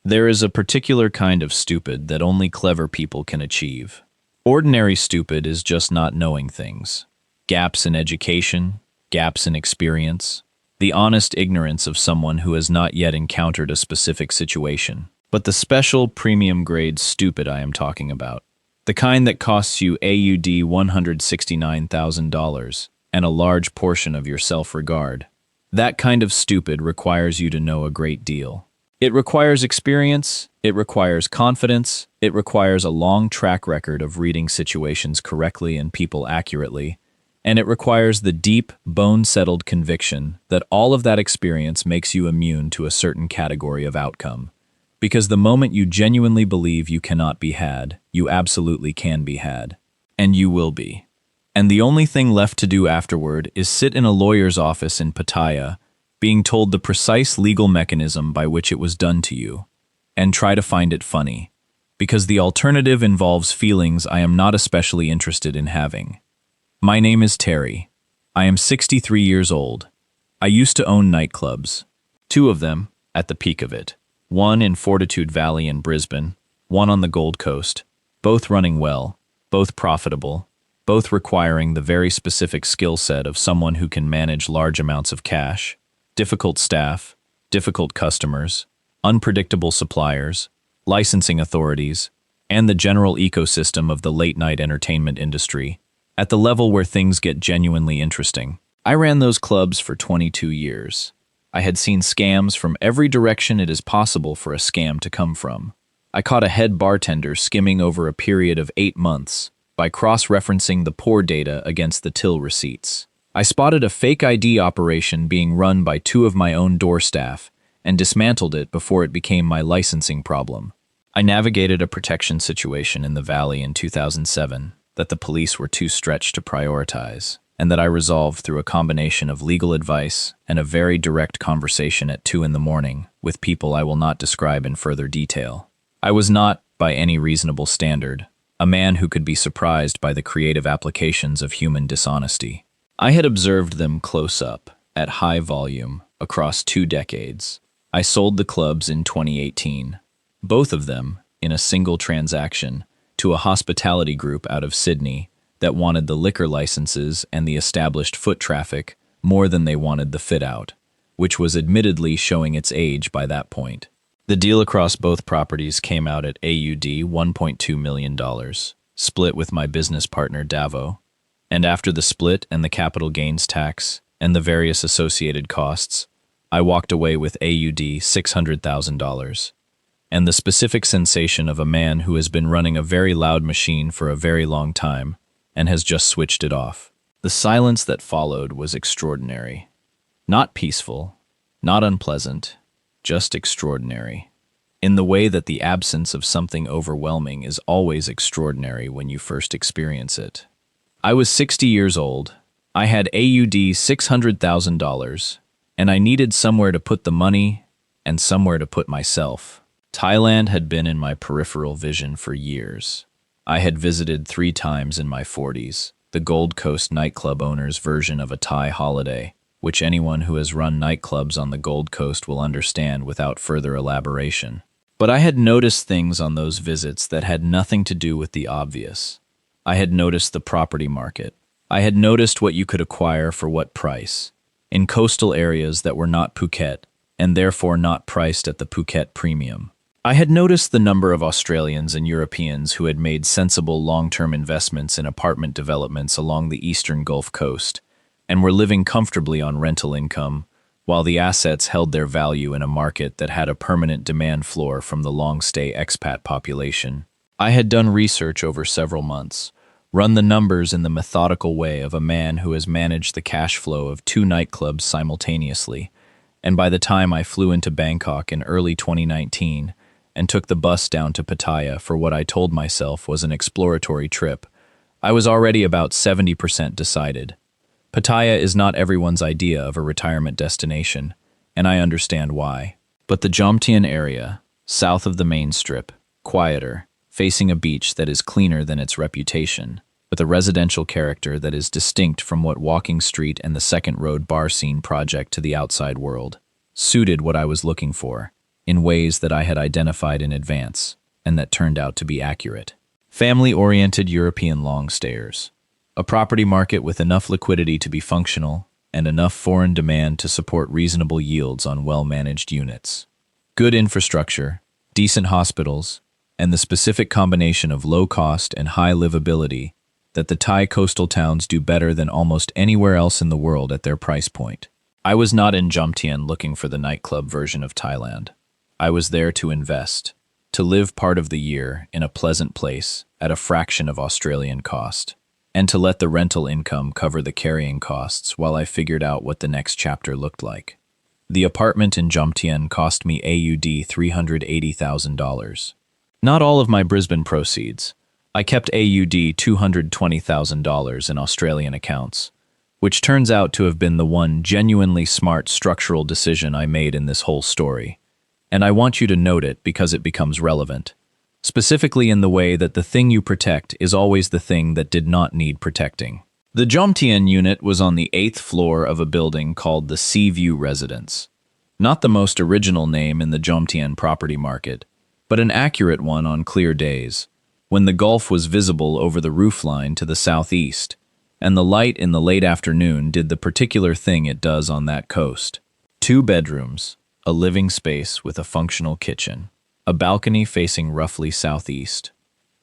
There is a particular kind of stupid that only clever people can achieve. Ordinary stupid is just not knowing things. Gaps in education, gaps in experience, the honest ignorance of someone who has not yet encountered a specific situation. But the special premium grade stupid I am talking about, the kind that costs you AUD $169,000 and a large portion of your self-regard, that kind of stupid requires you to know a great deal. It requires experience, it requires confidence, it requires a long track record of reading situations correctly and people accurately, and it requires the deep, bone-settled conviction that all of that experience makes you immune to a certain category of outcome. Because the moment you genuinely believe you cannot be had, you absolutely can be had. And you will be. And the only thing left to do afterward is sit in a lawyer's office in Pattaya, being told the precise legal mechanism by which it was done to you, and try to find it funny, because the alternative involves feelings I am not especially interested in having. My name is Terry. I am 63 years old. I used to own nightclubs. 2 of them, at the peak of it. One in Fortitude Valley in Brisbane, one on the Gold Coast, both running well, both profitable, both requiring the very specific skill set of someone who can manage large amounts of cash, difficult staff, difficult customers, unpredictable suppliers, licensing authorities, and the general ecosystem of the late-night entertainment industry, at the level where things get genuinely interesting. I ran those clubs for 22 years. I had seen scams from every direction it is possible for a scam to come from. I caught a head bartender skimming over a period of 8 months by cross-referencing the pour data against the till receipts. I spotted a fake ID operation being run by 2 of my own door staff and dismantled it before it became my licensing problem. I navigated a protection situation in the valley in 2007 that the police were too stretched to prioritize, and that I resolved through a combination of legal advice and a very direct conversation at 2 in the morning with people I will not describe in further detail. I was not, by any reasonable standard, a man who could be surprised by the creative applications of human dishonesty. I had observed them close up, at high volume, across 2 decades. I sold the clubs in 2018, both of them, in a single transaction, to a hospitality group out of Sydney that wanted the liquor licenses and the established foot traffic more than they wanted the fit-out, which was admittedly showing its age by that point. The deal across both properties came out at AUD $1.2 million, split with my business partner Davo, and after the split and the capital gains tax and the various associated costs, I walked away with AUD $600,000. And the specific sensation of a man who has been running a very loud machine for a very long time and has just switched it off. The silence that followed was extraordinary. Not peaceful, not unpleasant, just extraordinary. In the way that the absence of something overwhelming is always extraordinary when you first experience it. I was 60 years old. I had AUD $600,000, and I needed somewhere to put the money and somewhere to put myself. Thailand had been in my peripheral vision for years. I had visited 3 times in my 40s, the Gold Coast nightclub owner's version of a Thai holiday, which anyone who has run nightclubs on the Gold Coast will understand without further elaboration. But I had noticed things on those visits that had nothing to do with the obvious. I had noticed the property market. I had noticed what you could acquire for what price, in coastal areas that were not Phuket, and therefore not priced at the Phuket premium. I had noticed the number of Australians and Europeans who had made sensible long-term investments in apartment developments along the eastern Gulf Coast and were living comfortably on rental income, while the assets held their value in a market that had a permanent demand floor from the long-stay expat population. I had done research over several months, run the numbers in the methodical way of a man who has managed the cash flow of 2 nightclubs simultaneously, and by the time I flew into Bangkok in early 2019, and took the bus down to Pattaya for what I told myself was an exploratory trip, I was already about 70% decided. Pattaya is not everyone's idea of a retirement destination, and I understand why. But the Jomtien area, south of the main strip, quieter, facing a beach that is cleaner than its reputation, with a residential character that is distinct from what Walking Street and the Second Road bar scene project to the outside world, suited what I was looking for. in ways that I had identified in advance, and that turned out to be accurate. Family-oriented European long-stayers. A property market with enough liquidity to be functional and enough foreign demand to support reasonable yields on well-managed units. Good infrastructure, decent hospitals, and the specific combination of low cost and high livability that the Thai coastal towns do better than almost anywhere else in the world at their price point. I was not in Jomtien looking for the nightclub version of Thailand. I was there to invest, to live part of the year in a pleasant place at a fraction of Australian cost, and to let the rental income cover the carrying costs while I figured out what the next chapter looked like. The apartment in Jomtien cost me AUD $380,000. Not all of my Brisbane proceeds. I kept AUD $220,000 in Australian accounts, which turns out to have been the one genuinely smart structural decision I made in this whole story. And I want you to note it because it becomes relevant, specifically in the way that the thing you protect is always the thing that did not need protecting. The Jomtien unit was on the 8th floor of a building called the Seaview Residence. Not the most original name in the Jomtien property market, but an accurate one on clear days, when the Gulf was visible over the roofline to the southeast, and the light in the late afternoon did the particular thing it does on that coast. 2 bedrooms, a living space with a functional kitchen, a balcony facing roughly southeast,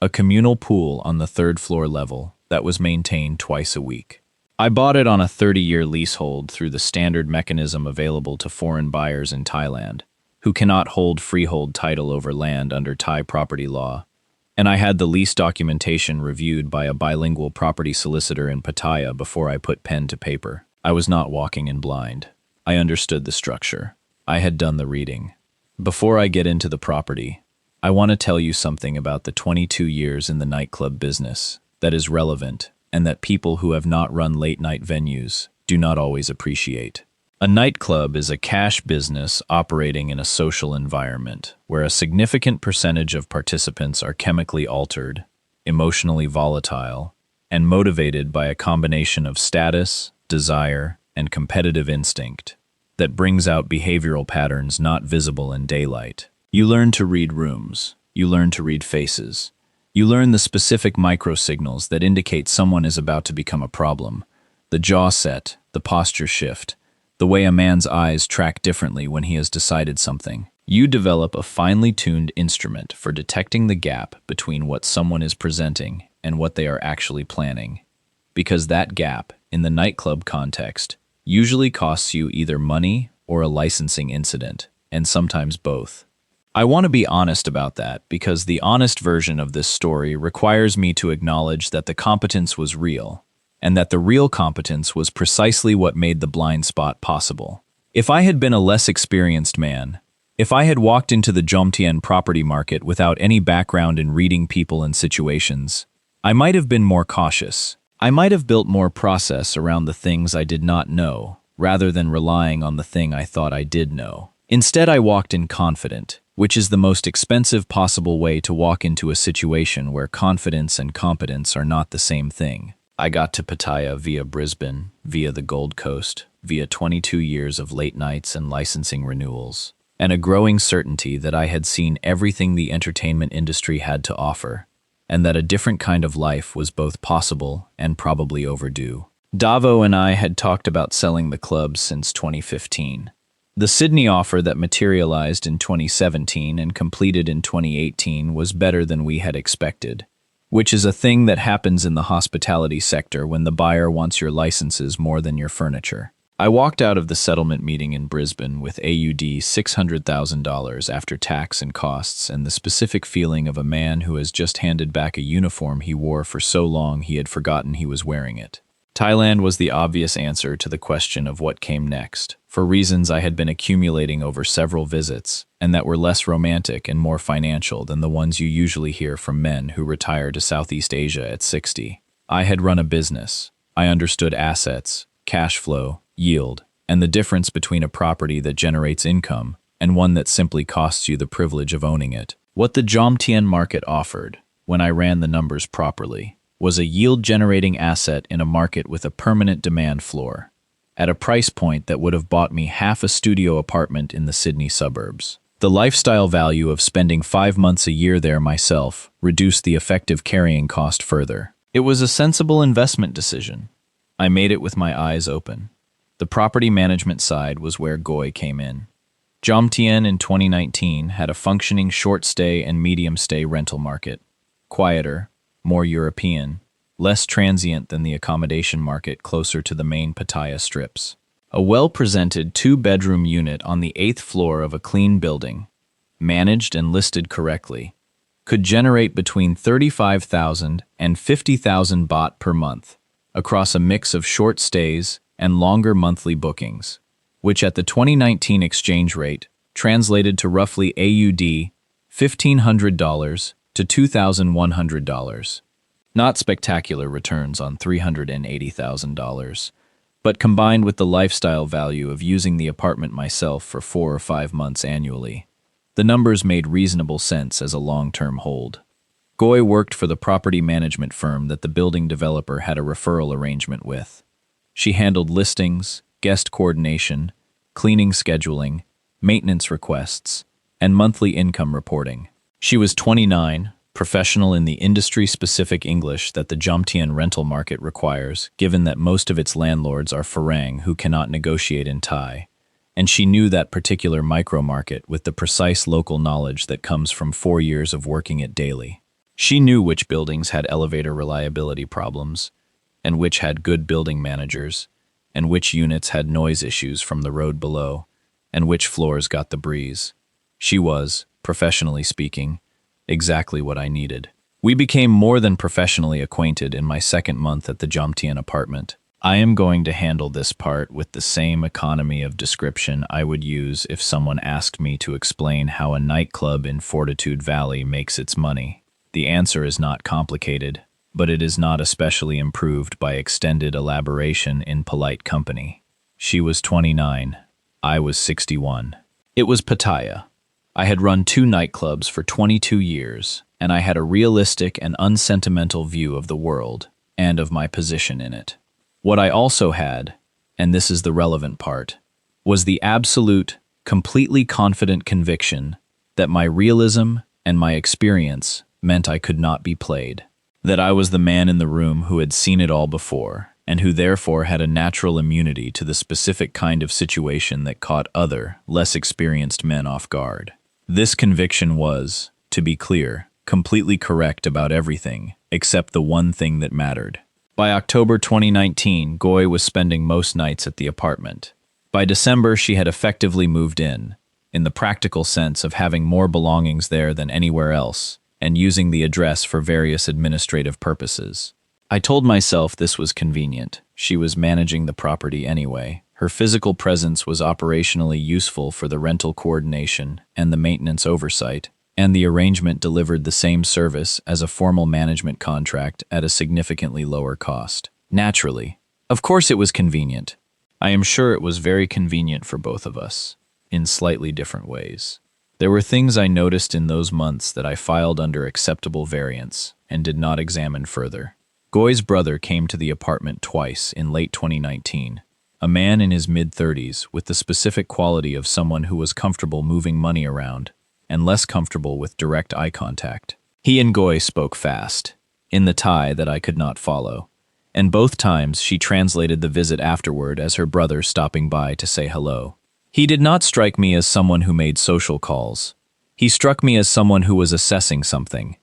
a communal pool on the 3rd floor level that was maintained twice a week. I bought it on a 30-year leasehold through the standard mechanism available to foreign buyers in Thailand, who cannot hold freehold title over land under Thai property law, and I had the lease documentation reviewed by a bilingual property solicitor in Pattaya before I put pen to paper. I was not walking in blind. I understood the structure. I had done the reading. Before I get into the property, I want to tell you something about the 22 years in the nightclub business that is relevant and that people who have not run late-night venues do not always appreciate. A nightclub is a cash business operating in a social environment where a significant percentage of participants are chemically altered, emotionally volatile, and motivated by a combination of status, desire, and competitive instinct that brings out behavioral patterns not visible in daylight. You learn to read rooms. You learn to read faces. You learn the specific microsignals that indicate someone is about to become a problem. The jaw set, the posture shift, the way a man's eyes track differently when he has decided something. You develop a finely tuned instrument for detecting the gap between what someone is presenting and what they are actually planning. Because that gap, in the nightclub context, usually costs you either money or a licensing incident, and sometimes both. I want to be honest about that because the honest version of this story requires me to acknowledge that the competence was real, and that the real competence was precisely what made the blind spot possible. If I had been a less experienced man, if I had walked into the Jomtien property market without any background in reading people and situations, I might have been more cautious. I might have built more process around the things I did not know, rather than relying on the thing I thought I did know. Instead, I walked in confident, which is the most expensive possible way to walk into a situation where confidence and competence are not the same thing. I got to Pattaya via Brisbane, via the Gold Coast, via 22 years of late nights and licensing renewals, and a growing certainty that I had seen everything the entertainment industry had to offer, and that a different kind of life was both possible and probably overdue. Davo and I had talked about selling the club since 2015. The Sydney offer that materialized in 2017 and completed in 2018 was better than we had expected, which is a thing that happens in the hospitality sector when the buyer wants your licenses more than your furniture. I walked out of the settlement meeting in Brisbane with AUD $600,000 after tax and costs and the specific feeling of a man who has just handed back a uniform he wore for so long he had forgotten he was wearing it. Thailand was the obvious answer to the question of what came next, for reasons I had been accumulating over several visits, and that were less romantic and more financial than the ones you usually hear from men who retire to Southeast Asia at 60. I had run a business. I understood assets, cash flow, yield, and the difference between a property that generates income and one that simply costs you the privilege of owning it. What the Jomtien market offered, when I ran the numbers properly, was a yield-generating asset in a market with a permanent demand floor, at a price point that would have bought me half a studio apartment in the Sydney suburbs. The lifestyle value of spending 5 months a year there myself reduced the effective carrying cost further. It was a sensible investment decision. I made it with my eyes open. The property management side was where Goy came in. Jomtien in 2019 had a functioning short-stay and medium-stay rental market. Quieter, more European, less transient than the accommodation market closer to the main Pattaya strips. A well-presented 2-bedroom unit on the 8th floor of a clean building, managed and listed correctly, could generate between 35,000 and 50,000 baht per month across a mix of short stays and longer monthly bookings, which at the 2019 exchange rate translated to roughly AUD $1,500 to $2,100. Not spectacular returns on $380,000, but combined with the lifestyle value of using the apartment myself for 4 or 5 months annually, the numbers made reasonable sense as a long-term hold. Goy worked for the property management firm that the building developer had a referral arrangement with. She handled listings, guest coordination, cleaning scheduling, maintenance requests, and monthly income reporting. She was 29, professional in the industry-specific English that the Jomtien rental market requires, given that most of its landlords are Farang who cannot negotiate in Thai, and she knew that particular micro-market with the precise local knowledge that comes from 4 years of working it daily. She knew which buildings had elevator reliability problems, and which had good building managers, and which units had noise issues from the road below, and which floors got the breeze. She was, professionally speaking, exactly what I needed. We became more than professionally acquainted in my 2nd month at the Jomtien apartment. I am going to handle this part with the same economy of description I would use if someone asked me to explain how a nightclub in Fortitude Valley makes its money. The answer is not complicated, but it is not especially improved by extended elaboration in polite company. She was 29. I was 61. It was Pattaya. I had run 2 nightclubs for 22 years, and I had a realistic and unsentimental view of the world and of my position in it. What I also had, and this is the relevant part, was the absolute, completely confident conviction that my realism and my experience meant I could not be played, that I was the man in the room who had seen it all before, and who therefore had a natural immunity to the specific kind of situation that caught other, less experienced men off guard. This conviction was, to be clear, completely correct about everything, except the one thing that mattered. By October 2019, Goy was spending most nights at the apartment. By December, she had effectively moved in the practical sense of having more belongings there than anywhere else, and using the address for various administrative purposes. I told myself this was convenient. She was managing the property anyway. Her physical presence was operationally useful for the rental coordination and the maintenance oversight, and the arrangement delivered the same service as a formal management contract at a significantly lower cost. Naturally. Of course it was convenient. I am sure it was very convenient for both of us, in slightly different ways. There were things I noticed in those months that I filed under acceptable variance and did not examine further. Goy's brother came to the apartment twice in late 2019, a man in his mid-30s with the specific quality of someone who was comfortable moving money around and less comfortable with direct eye contact. He and Goy spoke fast, in the Thai that I could not follow, and both times she translated the visit afterward as her brother stopping by to say hello. He did not strike me as someone who made social calls. He struck me as someone who was assessing something.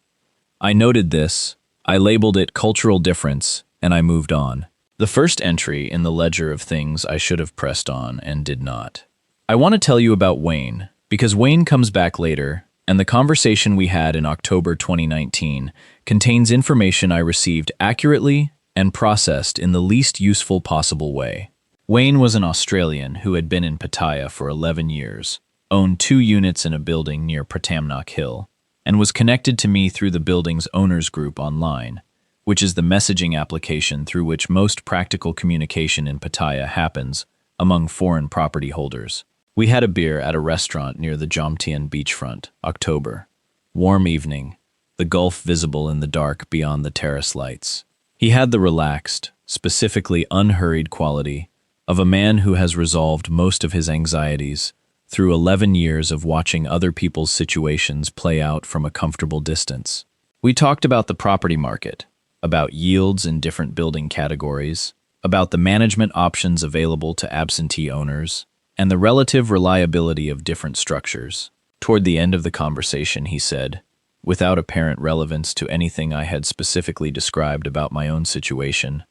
I noted this, I labeled it cultural difference, and I moved on. The first entry in the ledger of things I should have pressed on and did not. I want to tell you about Wayne, because Wayne comes back later, and the conversation we had in October 2019 contains information I received accurately and processed in the least useful possible way. Wayne was an Australian who had been in Pattaya for 11 years, owned 2 units in a building near Pratamnak Hill, and was connected to me through the building's owners group online, which is the messaging application through which most practical communication in Pattaya happens among foreign property holders. We had a beer at a restaurant near the Jomtien beachfront, October. Warm evening, the Gulf visible in the dark beyond the terrace lights. He had the relaxed, specifically unhurried quality of a man who has resolved most of his anxieties through 11 years of watching other people's situations play out from a comfortable distance. We talked about the property market, about yields in different building categories, about the management options available to absentee owners, and the relative reliability of different structures. Toward the end of the conversation, he said, without apparent relevance to anything I had specifically described about my own situation,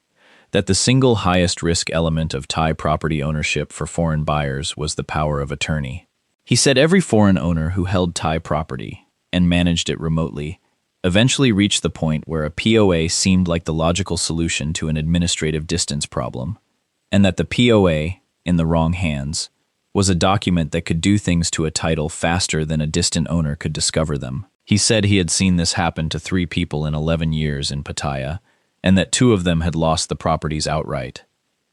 that the single highest risk element of Thai property ownership for foreign buyers was the power of attorney. He said every foreign owner who held Thai property and managed it remotely eventually reached the point where a POA seemed like the logical solution to an administrative distance problem, and that the POA, in the wrong hands, was a document that could do things to a title faster than a distant owner could discover them. He said he had seen this happen to 3 people in 11 years in Pattaya, and that 2 of them had lost the properties outright.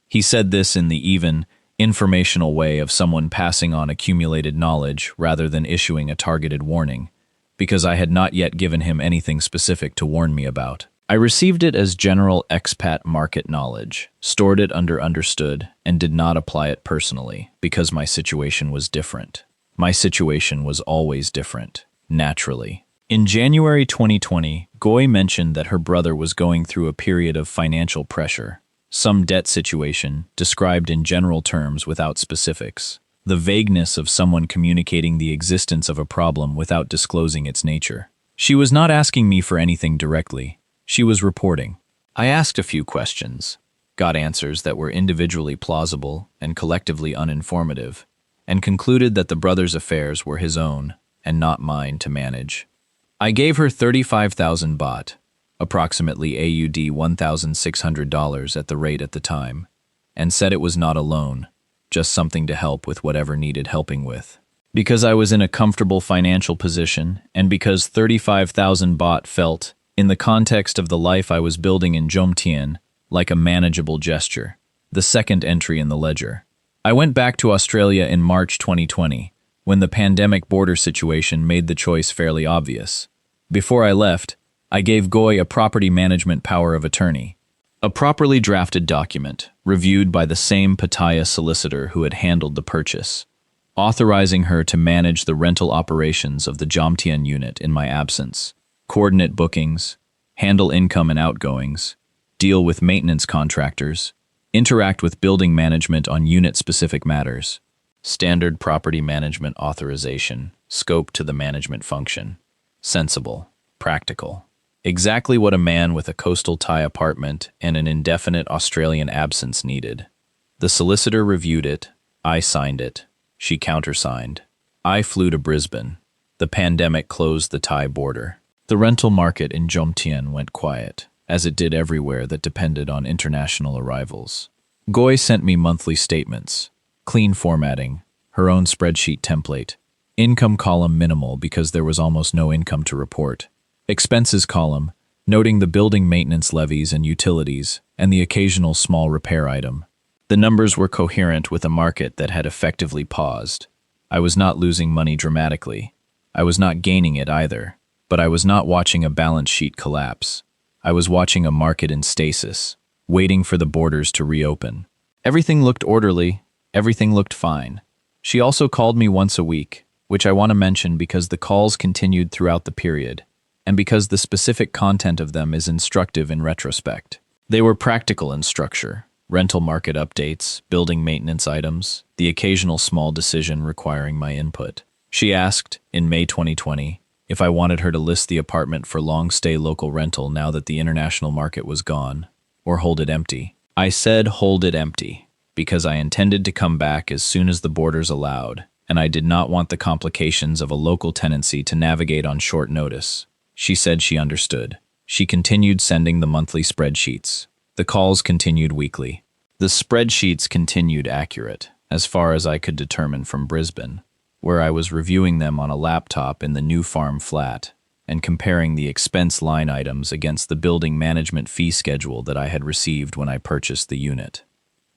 He said this in the even, informational way of someone passing on accumulated knowledge rather than issuing a targeted warning, because I had not yet given him anything specific to warn me about. I received it as general expat market knowledge, stored it under understood, and did not apply it personally, because my situation was different. My situation was always different, naturally. In January 2020, Goy mentioned that her brother was going through a period of financial pressure, some debt situation, described in general terms without specifics, the vagueness of someone communicating the existence of a problem without disclosing its nature. She was not asking me for anything directly. She was reporting. I asked a few questions, got answers that were individually plausible and collectively uninformative, and concluded that the brother's affairs were his own and not mine to manage. I gave her 35,000 baht, approximately AUD $1,600 at the rate at the time, and said it was not a loan, just something to help with whatever needed helping with. Because I was in a comfortable financial position, and because 35,000 baht felt, in the context of the life I was building in Jomtien, like a manageable gesture, the second entry in the ledger. I went back to Australia in March 2020, when the pandemic border situation made the choice fairly obvious. Before I left, I gave Goy a property management power of attorney, a properly drafted document, reviewed by the same Pattaya solicitor who had handled the purchase, authorizing her to manage the rental operations of the Jomtien unit in my absence, coordinate bookings, handle income and outgoings, deal with maintenance contractors, interact with building management on unit-specific matters. Standard property management authorization, scope to the management function. Sensible, practical. Exactly what a man with a coastal Thai apartment and an indefinite Australian absence needed. The solicitor reviewed it, I signed it, she countersigned. I flew to Brisbane. The pandemic closed the Thai border. The rental market in Jomtien went quiet, as it did everywhere that depended on international arrivals. Goy sent me monthly statements, clean formatting, her own spreadsheet template, income column minimal because there was almost no income to report, expenses column, noting the building maintenance levies and utilities, and the occasional small repair item. The numbers were coherent with a market that had effectively paused. I was not losing money dramatically. I was not gaining it either, but I was not watching a balance sheet collapse. I was watching a market in stasis, waiting for the borders to reopen. Everything looked orderly. Everything looked fine. She also called me once a week, which I want to mention because the calls continued throughout the period, and because the specific content of them is instructive in retrospect. They were practical in structure, rental market updates, building maintenance items, the occasional small decision requiring my input. She asked, in May 2020, if I wanted her to list the apartment for long-stay local rental now that the international market was gone, or hold it empty. I said hold it empty, because I intended to come back as soon as the borders allowed, and I did not want the complications of a local tenancy to navigate on short notice. She said she understood. She continued sending the monthly spreadsheets. The calls continued weekly. The spreadsheets continued accurate, as far as I could determine from Brisbane, where I was reviewing them on a laptop in the new farm flat and comparing the expense line items against the building management fee schedule that I had received when I purchased the unit.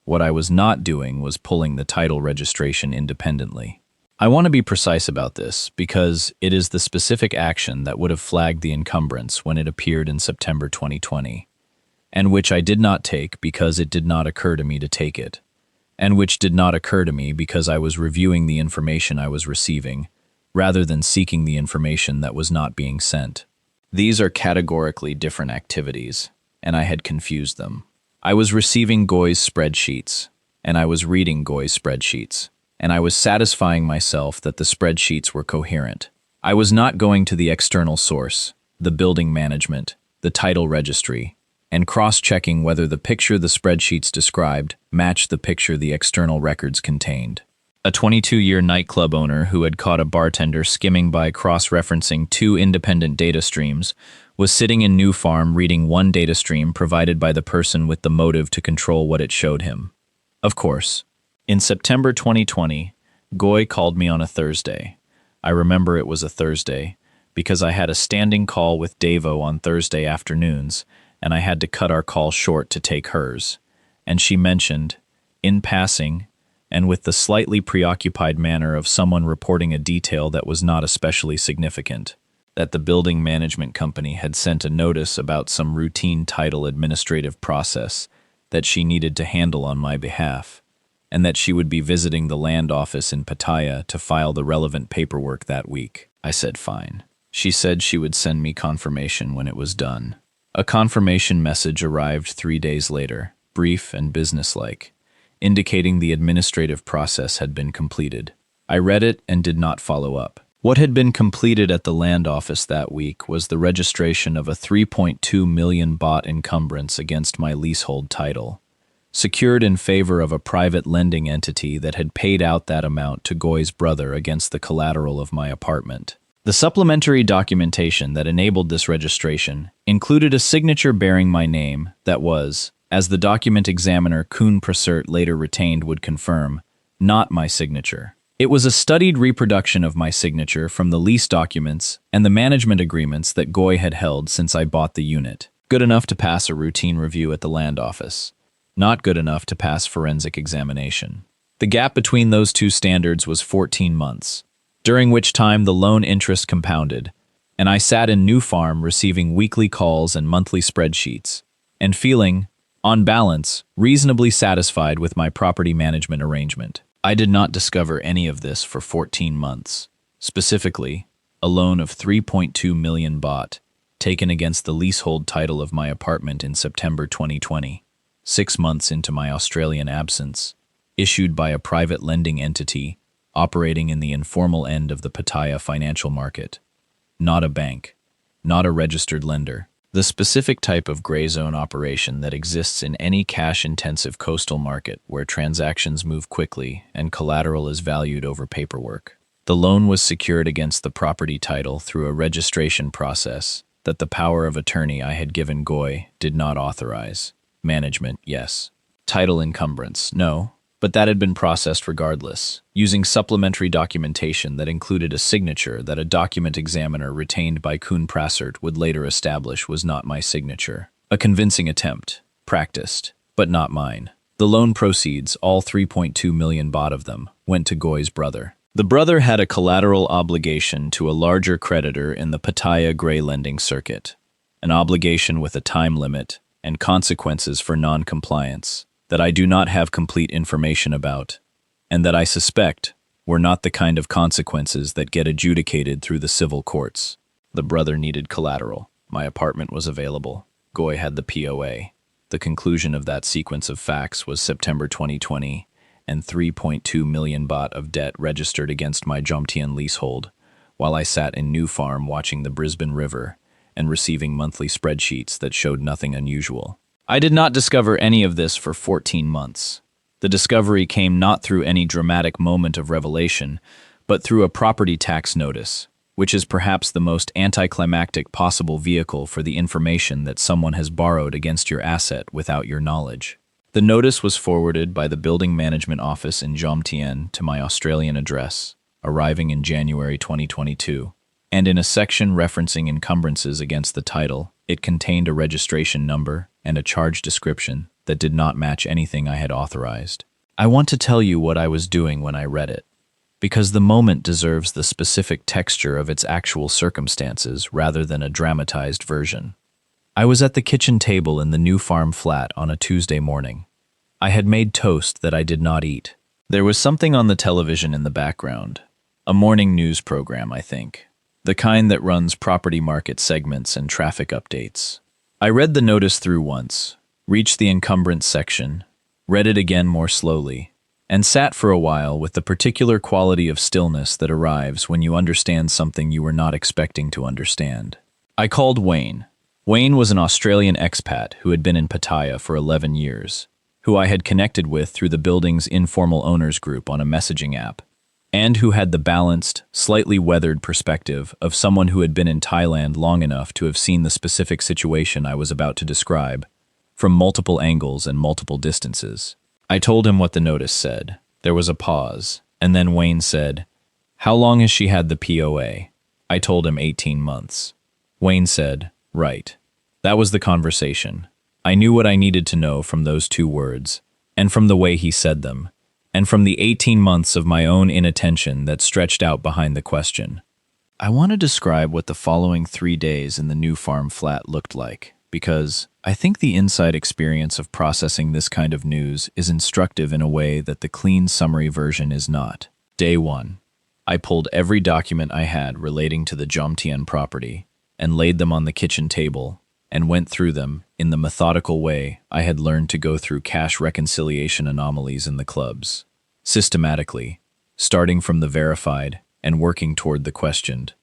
What I was not doing was pulling the title registration independently. I want to be precise about this because it is the specific action that would have flagged the encumbrance when it appeared in September 2020, and which I did not take because it did not occur to me to take it, and which did not occur to me because I was reviewing the information I was receiving, rather than seeking the information that was not being sent. These are categorically different activities, and I had confused them. I was receiving Goy's spreadsheets, and I was reading Goy's spreadsheets, and I was satisfying myself that the spreadsheets were coherent. I was not going to the external source, the building management, the title registry, and cross-checking whether the picture the spreadsheets described matched the picture the external records contained. A 22-year nightclub owner who had caught a bartender skimming by cross-referencing two independent data streams was sitting in New Farm reading one data stream provided by the person with the motive to control what it showed him. Of course, in September 2020, Goy called me on a Thursday. I remember it was a Thursday because I had a standing call with Davo on Thursday afternoons, and I had to cut our call short to take hers. And she mentioned, in passing, and with the slightly preoccupied manner of someone reporting a detail that was not especially significant, that the building management company had sent a notice about some routine title administrative process that she needed to handle on my behalf, and that she would be visiting the land office in Pattaya to file the relevant paperwork that week. I said fine. She said she would send me confirmation when it was done. A confirmation message arrived 3 days later, brief and businesslike, indicating the administrative process had been completed. I read it and did not follow up. What had been completed at the land office that week was the registration of a 3.2 million baht encumbrance against my leasehold title, secured in favor of a private lending entity that had paid out that amount to Goy's brother against the collateral of my apartment. The supplementary documentation that enabled this registration included a signature bearing my name that was, as the document examiner Kuhn Prasert later retained would confirm, not my signature. It was a studied reproduction of my signature from the lease documents and the management agreements that Goy had held since I bought the unit. Good enough to pass a routine review at the land office. Not good enough to pass forensic examination. The gap between those two standards was 14 months, during which time the loan interest compounded, and I sat in New Farm receiving weekly calls and monthly spreadsheets, and feeling, on balance, reasonably satisfied with my property management arrangement. I did not discover any of this for 14 months. Specifically, a loan of 3.2 million baht, taken against the leasehold title of my apartment in September 2020, 6 months into my Australian absence, issued by a private lending entity operating in the informal end of the Pattaya financial market. Not a bank, not a registered lender. The specific type of gray zone operation that exists in any cash-intensive coastal market where transactions move quickly and collateral is valued over paperwork. The loan was secured against the property title through a registration process that the power of attorney I had given Goy did not authorize. Management, yes. Title encumbrance, no. But that had been processed regardless, using supplementary documentation that included a signature that a document examiner retained by Kuhn Prasert would later establish was not my signature. A convincing attempt, practiced, but not mine. The loan proceeds, all 3.2 million baht of them, went to Goy's brother. The brother had a collateral obligation to a larger creditor in the Pattaya gray lending circuit, an obligation with a time limit and consequences for non-compliance that I do not have complete information about, and that I suspect were not the kind of consequences that get adjudicated through the civil courts. The brother needed collateral. My apartment was available. Goy had the POA. The conclusion of that sequence of facts was September 2020, and 3.2 million baht of debt registered against my Jomtien leasehold, while I sat in New Farm watching the Brisbane River and receiving monthly spreadsheets that showed nothing unusual. I did not discover any of this for 14 months. The discovery came not through any dramatic moment of revelation, but through a property tax notice, which is perhaps the most anticlimactic possible vehicle for the information that someone has borrowed against your asset without your knowledge. The notice was forwarded by the building management office in Jomtien to my Australian address, arriving in January 2022, and in a section referencing encumbrances against the title, it contained a registration number and a charge description that did not match anything I had authorized. I want to tell you what I was doing when I read it, because the moment deserves the specific texture of its actual circumstances rather than a dramatized version. I was at the kitchen table in the New Farm flat on a Tuesday morning. I had made toast that I did not eat. There was something on the television in the background. A morning news program, I think. The kind that runs property market segments and traffic updates. I read the notice through once, reached the encumbrance section, read it again more slowly, and sat for a while with the particular quality of stillness that arrives when you understand something you were not expecting to understand. I called Wayne. Wayne was an Australian expat who had been in Pattaya for 11 years, who I had connected with through the building's informal owners group on a messaging app, and who had the balanced, slightly weathered perspective of someone who had been in Thailand long enough to have seen the specific situation I was about to describe, from multiple angles and multiple distances. I told him what the notice said. There was a pause, and then Wayne said, "How long has she had the POA?" I told him 18 months. Wayne said, "Right." That was the conversation. I knew what I needed to know from those two words, and from the way he said them, and from the 18 months of my own inattention that stretched out behind the question. I want to describe what the following 3 days in the new farm flat looked like, because I think the inside experience of processing this kind of news is instructive in a way that the clean summary version is not. Day 1. I pulled every document I had relating to the Jomtien property and laid them on the kitchen table and went through them in the methodical way I had learned to go through cash reconciliation anomalies in the clubs, systematically, starting from the verified and working toward the questioned,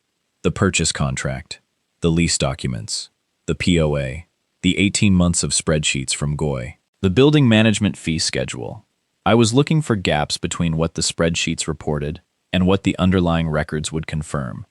the purchase contract, the lease documents, the POA, the 18 months of spreadsheets from Goy, the building management fee schedule. I was looking for gaps between what the spreadsheets reported and what the underlying records would confirm,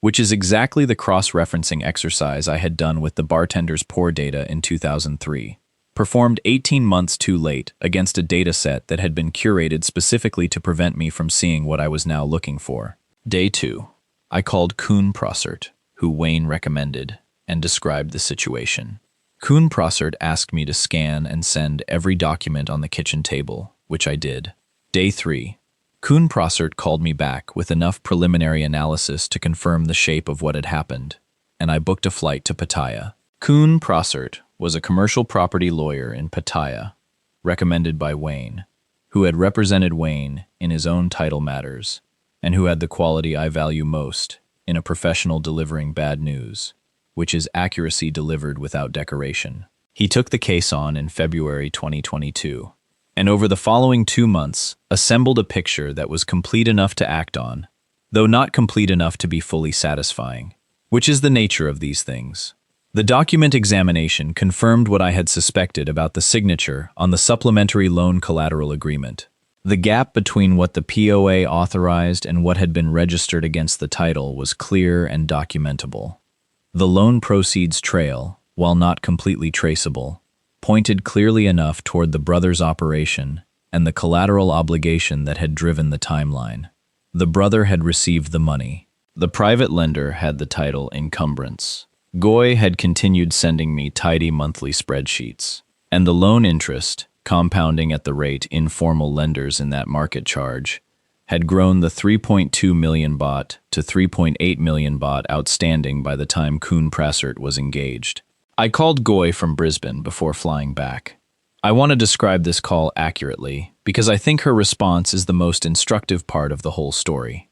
which is exactly the cross-referencing exercise I had done with the bartender's pour data in 2003, performed 18 months too late against a data set that had been curated specifically to prevent me from seeing what I was now looking for. Day 2. I called Koen Prossert, who Wayne recommended, and described the situation. Koen Prossert asked me to scan and send every document on the kitchen table, which I did. Day 3. Koen Prossert called me back with enough preliminary analysis to confirm the shape of what had happened, and I booked a flight to Pattaya. Koen Prossert was a commercial property lawyer in Pattaya, recommended by Wayne, who had represented Wayne in his own title matters, and who had the quality I value most in a professional delivering bad news, which is accuracy delivered without decoration. He took the case on in February 2022. And over the following 2 months, assembled a picture that was complete enough to act on, though not complete enough to be fully satisfying, which is the nature of these things. The document examination confirmed what I had suspected about the signature on the supplementary loan collateral agreement. The gap between what the POA authorized and what had been registered against the title was clear and documentable. The loan proceeds trail, while not completely traceable, pointed clearly enough toward the brothers' operation and the collateral obligation that had driven the timeline. The brother had received the money. The private lender had the title Encumbrance. Goy had continued sending me tidy monthly spreadsheets, and the loan interest, compounding at the rate informal lenders in that market charge, had grown the 3.2 million baht to 3.8 million baht outstanding by the time Koen Prossert was engaged. I called Goy from Brisbane before flying back. I want to describe this call accurately because I think her response is the most instructive part of the whole story.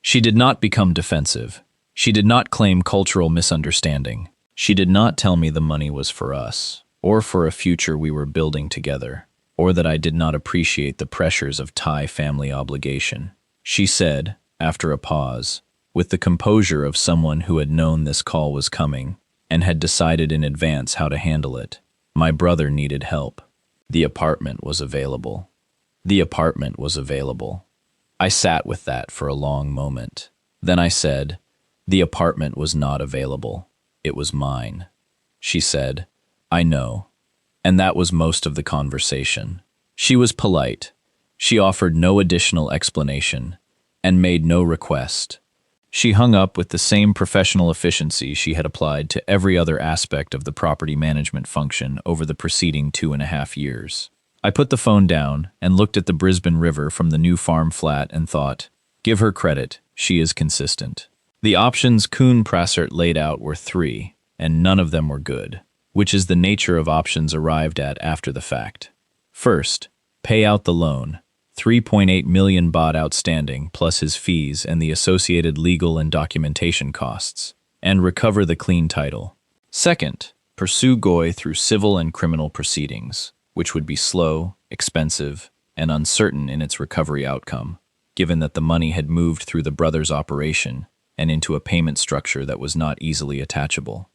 She did not become defensive. She did not claim cultural misunderstanding. She did not tell me the money was for us, or for a future we were building together, or that I did not appreciate the pressures of Thai family obligation. She said, after a pause, with the composure of someone who had known this call was coming, and had decided in advance how to handle it, "My brother needed help. The apartment was available." The apartment was available. I sat with that for a long moment. Then I said, "The apartment was not available. It was mine." She said, "I know." And that was most of the conversation. She was polite. She offered no additional explanation, and made no request. She hung up with the same professional efficiency she had applied to every other aspect of the property management function over the preceding 2.5 years. I put the phone down and looked at the Brisbane River from the new farm flat and thought, give her credit, she is consistent. The options Koen Prossert laid out were 3, and none of them were good, which is the nature of options arrived at after the fact. First, Pay out the loan, 3.8 million baht outstanding plus his fees and the associated legal and documentation costs, and recover the clean title. Second, pursue Goy through civil and criminal proceedings, which would be slow, expensive, and uncertain in its recovery outcome, given that the money had moved through the brothers' operation and into a payment structure that was not easily attachable.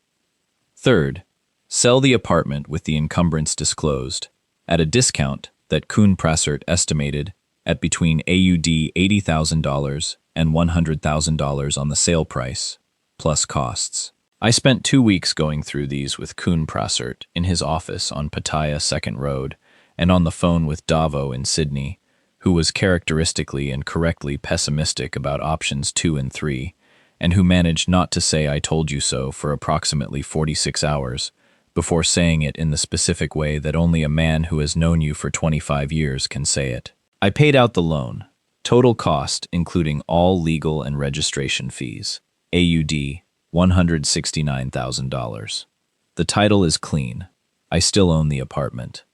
Third, sell the apartment with the encumbrance disclosed, at a discount that Kuhn Prasert estimated at between AUD $80,000 and $100,000 on the sale price, plus costs. I spent 2 weeks going through these with Kuhn Prasert in his office on Pattaya 2nd Road and on the phone with Davo in Sydney, who was characteristically and correctly pessimistic about options 2 and 3, and who managed not to say "I told you so" for approximately 46 hours, before saying it in the specific way that only a man who has known you for 25 years can say it. I paid out the loan, total cost including all legal and registration fees, AUD $169,000. The title is clean. I still own the apartment.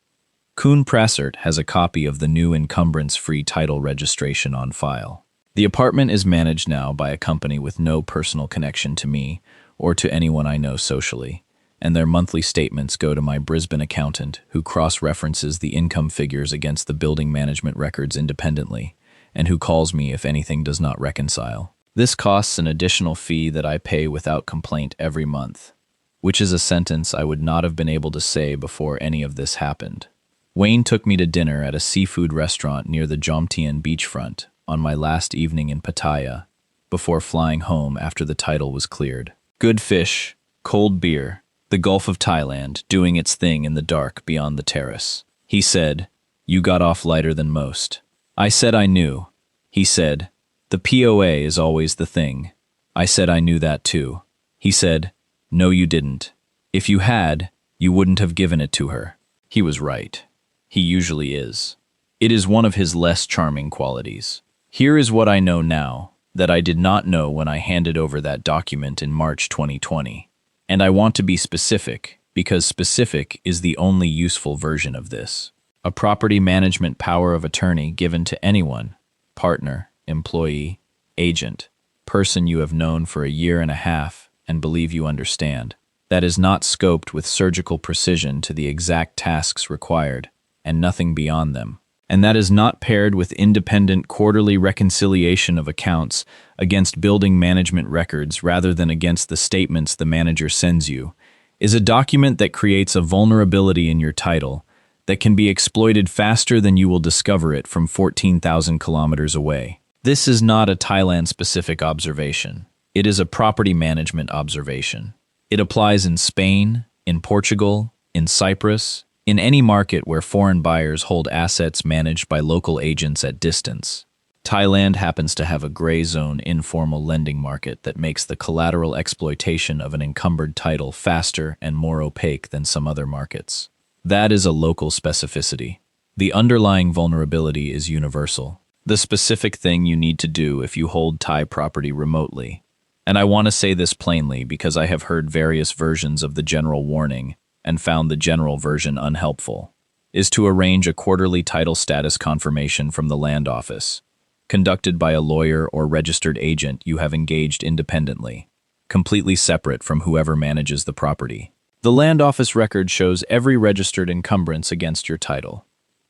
Kuhn Prasert has a copy of the new encumbrance-free title registration on file. The apartment is managed now by a company with no personal connection to me or to anyone I know socially, and their monthly statements go to my Brisbane accountant, who cross-references the income figures against the building management records independently, and who calls me if anything does not reconcile. This costs an additional fee that I pay without complaint every month, which is a sentence I would not have been able to say before any of this happened. Wayne took me to dinner at a seafood restaurant near the Jomtien beachfront on my last evening in Pattaya, before flying home after the title was cleared. Good fish, cold beer, the Gulf of Thailand doing its thing in the dark beyond the terrace. He said, "You got off lighter than most." I said I knew. He said, "The POA is always the thing." I said I knew that too. He said, "No, you didn't. If you had, you wouldn't have given it to her." He was right. He usually is. It is one of his less charming qualities. Here is what I know now that I did not know when I handed over that document in March 2020. And I want to be specific, because specific is the only useful version of this. A property management power of attorney given to anyone, partner, employee, agent, person you have known for a year and a half and believe you understand, that is not scoped with surgical precision to the exact tasks required, and nothing beyond them. And that is not paired with independent quarterly reconciliation of accounts against building management records rather than against the statements the manager sends you, is a document that creates a vulnerability in your title that can be exploited faster than you will discover it from 14,000 kilometers away. This is not a Thailand-specific observation. It is a property management observation. It applies in Spain, in Portugal, in Cyprus, in any market where foreign buyers hold assets managed by local agents at distance. Thailand happens to have a gray zone informal lending market that makes the collateral exploitation of an encumbered title faster and more opaque than some other markets. That is a local specificity. The underlying vulnerability is universal. The specific thing you need to do if you hold Thai property remotely, and I want to say this plainly because I have heard various versions of the general warning and found the general version unhelpful, is to arrange a quarterly title status confirmation from the land office, conducted by a lawyer or registered agent you have engaged independently, completely separate from whoever manages the property. The land office record shows every registered encumbrance against your title.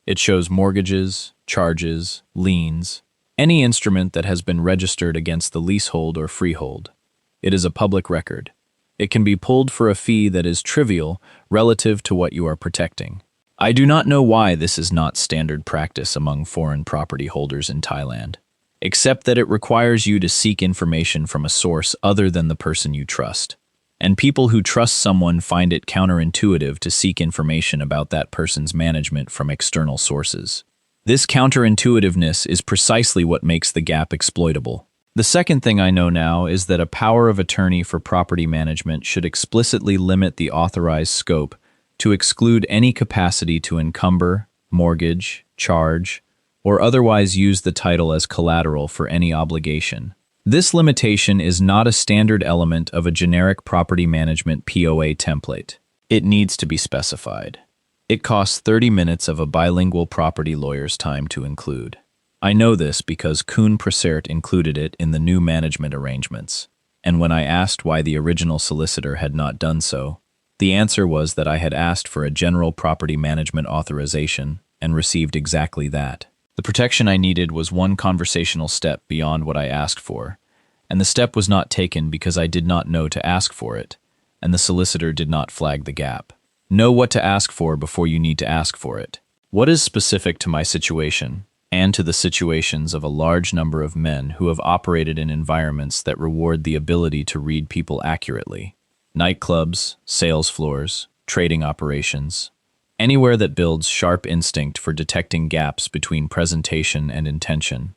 It shows mortgages, charges, liens, any instrument that has been registered against the leasehold or freehold. It is a public record. It can be pulled for a fee that is trivial relative to what you are protecting. I do not know why this is not standard practice among foreign property holders in Thailand, except that it requires you to seek information from a source other than the person you trust. And people who trust someone find it counterintuitive to seek information about that person's management from external sources. This counterintuitiveness is precisely what makes the gap exploitable. The second thing I know now is that a power of attorney for property management should explicitly limit the authorized scope to exclude any capacity to encumber, mortgage, charge, or otherwise use the title as collateral for any obligation. This limitation is not a standard element of a generic property management POA template. It needs to be specified. It costs 30 minutes of a bilingual property lawyer's time to include. I know this because Kuhn Prasert included it in the new management arrangements, and when I asked why the original solicitor had not done so, the answer was that I had asked for a general property management authorization and received exactly that. The protection I needed was one conversational step beyond what I asked for, and the step was not taken because I did not know to ask for it, and the solicitor did not flag the gap. Know what to ask for before you need to ask for it. What is specific to my situation, and to the situations of a large number of men who have operated in environments that reward the ability to read people accurately? Nightclubs, sales floors, trading operations, anywhere that builds sharp instinct for detecting gaps between presentation and intention,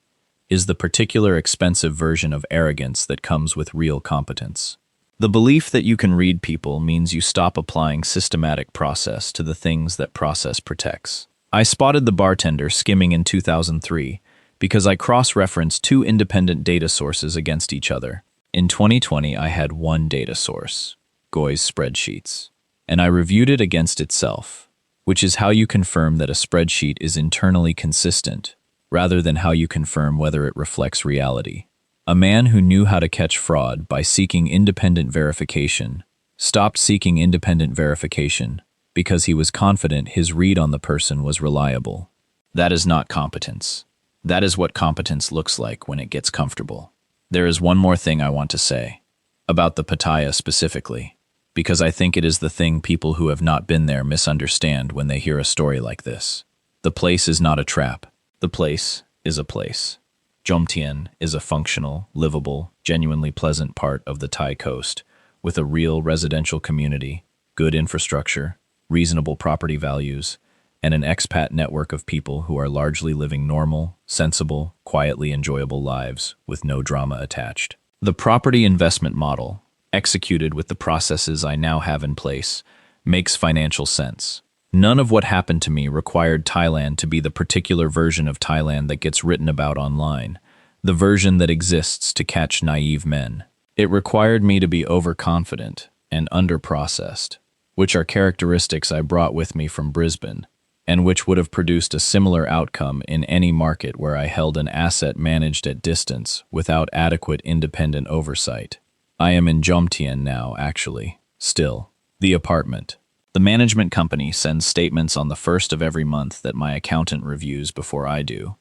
is the particular expensive version of arrogance that comes with real competence. The belief that you can read people means you stop applying systematic process to the things that process protects. I spotted the bartender skimming in 2003 because I cross-referenced two independent data sources against each other. In 2020, I had one data source, Goy's spreadsheets, and I reviewed it against itself, which is how you confirm that a spreadsheet is internally consistent, rather than how you confirm whether it reflects reality. A man who knew how to catch fraud by seeking independent verification stopped seeking independent verification because he was confident his read on the person was reliable. That is not competence. That is what competence looks like when it gets comfortable. There is one more thing I want to say, about the Pattaya specifically, because I think it is the thing people who have not been there misunderstand when they hear a story like this. The place is not a trap. The place is a place. Jomtien is a functional, livable, genuinely pleasant part of the Thai coast, with a real residential community, good infrastructure, reasonable property values, and an expat network of people who are largely living normal, sensible, quietly enjoyable lives with no drama attached. The property investment model, executed with the processes I now have in place, makes financial sense. None of what happened to me required Thailand to be the particular version of Thailand that gets written about online, the version that exists to catch naive men. It required me to be overconfident and underprocessed, which are characteristics I brought with me from Brisbane, and which would have produced a similar outcome in any market where I held an asset managed at distance without adequate independent oversight. I am in Jomtien now, actually. Still. The apartment. The management company sends statements on the first of every month that my accountant reviews before I do,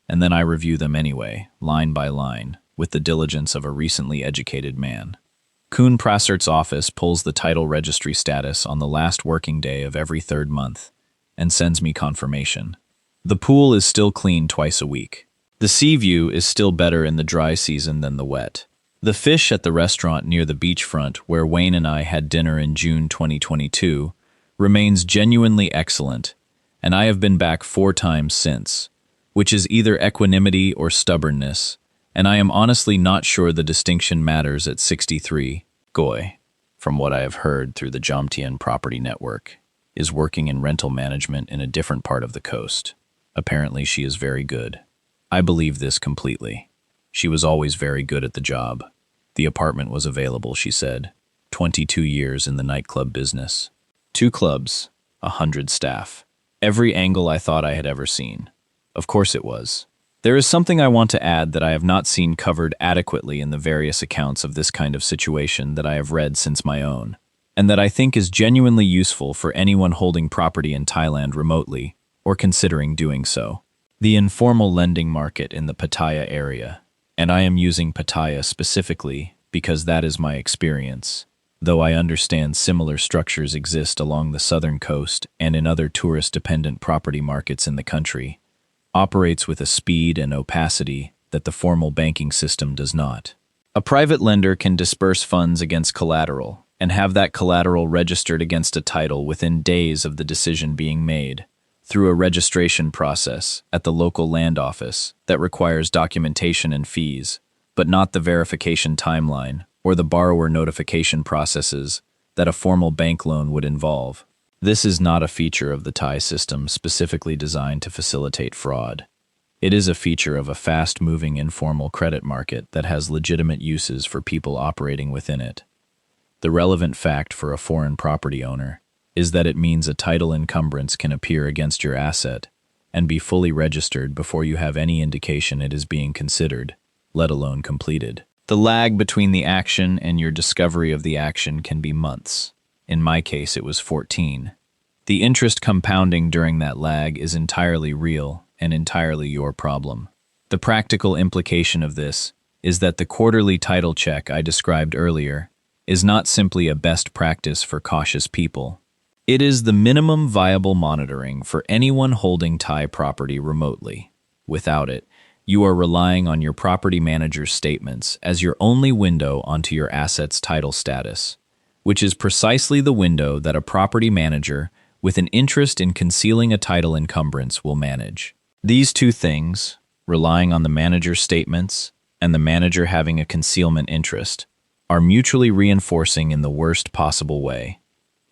and then I review them anyway, line by line, with the diligence of a recently educated man. Kuhn Prasert's office pulls the title registry status on the last working day of every third month and sends me confirmation. The pool is still clean twice a week. The sea view is still better in the dry season than the wet. The fish at the restaurant near the beachfront where Wayne and I had dinner in June 2022 remains genuinely excellent, and I have been back 4 times since, which is either equanimity or stubbornness, and I am honestly not sure the distinction matters at 63. Goy, from what I have heard through the Jomtien property network, is working in rental management in a different part of the coast. Apparently she is very good. I believe this completely. She was always very good at the job. The apartment was available, she said. 22 years in the nightclub business. 2 clubs, 100 staff. Every angle I thought I had ever seen. Of course it was. There is something I want to add that I have not seen covered adequately in the various accounts of this kind of situation that I have read since my own, and that I think is genuinely useful for anyone holding property in Thailand remotely or considering doing so. The informal lending market in the Pattaya area, and I am using Pattaya specifically because that is my experience, though I understand similar structures exist along the southern coast and in other tourist-dependent property markets in the country, operates with a speed and opacity that the formal banking system does not. A private lender can disperse funds against collateral and have that collateral registered against a title within days of the decision being made, through a registration process at the local land office that requires documentation and fees, but not the verification timeline or the borrower notification processes that a formal bank loan would involve. This is not a feature of the Thai system specifically designed to facilitate fraud. It is a feature of a fast-moving informal credit market that has legitimate uses for people operating within it. The relevant fact for a foreign property owner is that it means a title encumbrance can appear against your asset and be fully registered before you have any indication it is being considered, let alone completed. The lag between the action and your discovery of the action can be months. In my case, it was 14. The interest compounding during that lag is entirely real and entirely your problem. The practical implication of this is that the quarterly title check I described earlier is not simply a best practice for cautious people. It is the minimum viable monitoring for anyone holding Thai property remotely. Without it, you are relying on your property manager's statements as your only window onto your asset's title status, which is precisely the window that a property manager with an interest in concealing a title encumbrance will manage. These two things, relying on the manager's statements and the manager having a concealment interest, are mutually reinforcing in the worst possible way.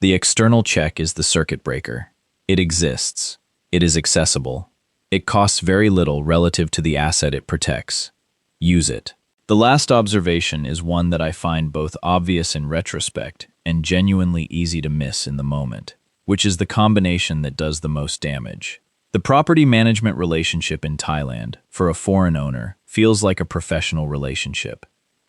The external check is the circuit breaker. It exists. It is accessible. It costs very little relative to the asset it protects. Use it. The last observation is one that I find both obvious in retrospect and genuinely easy to miss in the moment, which is the combination that does the most damage. The property management relationship in Thailand, for a foreign owner, feels like a professional relationship.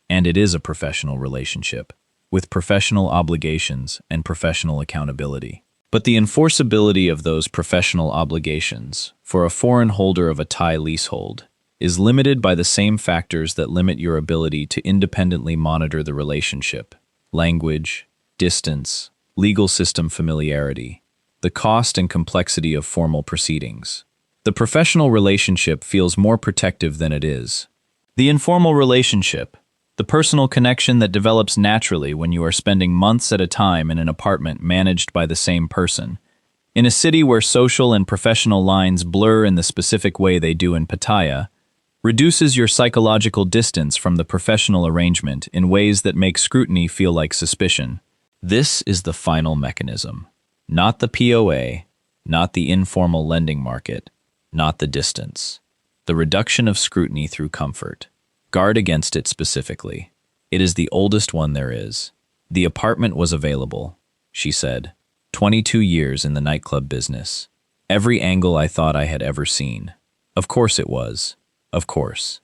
And it is a professional relationship, with professional obligations and professional accountability. But the enforceability of those professional obligations for a foreign holder of a Thai leasehold is limited by the same factors that limit your ability to independently monitor the relationship: language, distance, legal system familiarity, the cost and complexity of formal proceedings. The professional relationship feels more protective than it is. The informal relationship, the personal connection that develops naturally when you are spending months at a time in an apartment managed by the same person, in a city where social and professional lines blur in the specific way they do in Pattaya, reduces your psychological distance from the professional arrangement in ways that make scrutiny feel like suspicion. This is the final mechanism. Not the POA, not the informal lending market, not the distance. The reduction of scrutiny through comfort. Guard against it specifically. It is the oldest one there is. The apartment was available, she said. 22 years in the nightclub business. Every angle I thought I had ever seen. Of course it was. Of course.